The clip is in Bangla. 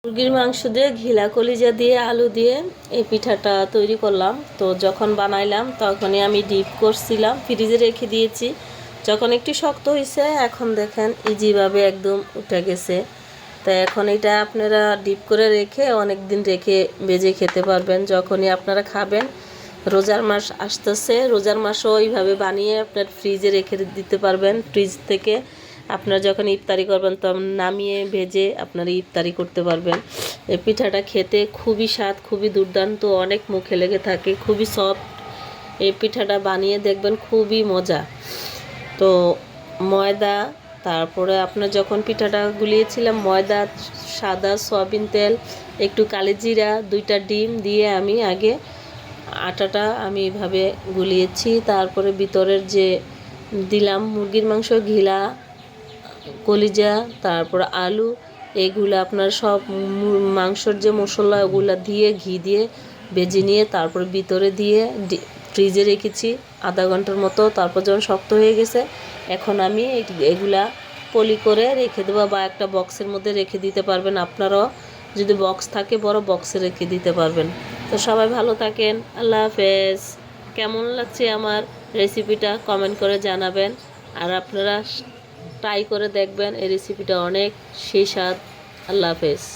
মুরগির মাংস দিয়ে ঘিলা কলিজা দিয়ে আলু দিয়ে এই পিঠাটা তৈরি করলাম। তো যখন বানাইলাম তখনই আমি ডিপ করছিলাম, ফ্রিজে রেখে দিয়েছি। যখন একটু শক্ত হয়েছে এখন দেখেন ইজিভাবে একদম উঠে গেছে। তো এখন এটা আপনারা ডিপ করে রেখে অনেক দিন রেখে ভেজে খেতে পারবেন। যখনই আপনারা খাবেন, রোজার মাস আসতেছে, রোজার মাসও ওইভাবে বানিয়ে আপনার ফ্রিজে রেখে দিতে পারবেন। ফ্রিজ থেকে আপনারা যখন ইফতারি করবেন তখন নামিয়ে ভেজে আপনারা ইফতারি করতে পারবেন। এই পিঠাটা খেতে খুবই স্বাদ, খুবই দুর্দান্ত, অনেক মুখে লেগে থাকে, খুবই সফট। এই পিঠাটা বানিয়ে দেখবেন, খুবই মজা। তো ময়দা, তারপরে আপনার যখন পিঠাটা গুলিয়েছিলাম, ময়দা, সাদা সয়াবিন তেল, একটু কালিজিরা, 2টা ডিম দিয়ে আমি আগে আটাটা আমি এভাবে গুলিয়েছি। তারপরে ভিতরের যে দিলাম মুরগির মাংস, ঘিলা, কলিজা, তারপর আলু, এইগুলো আপনার সব মাংসর যে মশলা ওগুলো দিয়ে ঘি দিয়ে ভেজে নিয়ে তারপর ভিতরে দিয়ে ফ্রিজে রেখেছি আধা ঘন্টার মতো। তারপর যখন শক্ত হয়ে গেছে এখন আমি এগুলা পলি করে রেখে দেবো, বা একটা বক্সের মধ্যে রেখে দিতে পারবেন। আপনারাও যদি বক্স থাকে বড় বক্সে রেখে দিতে পারবেন। তো সবাই ভালো থাকেন, আল্লাহ হাফেজ। কেমন লাগছে আমার রেসিপিটা কমেন্ট করে জানাবেন। আর আপনারা ট্রাই করে দেখবেন, এই রেসিপিটা অনেক সেই স্বাদ। আল্লাহ হাফেজ।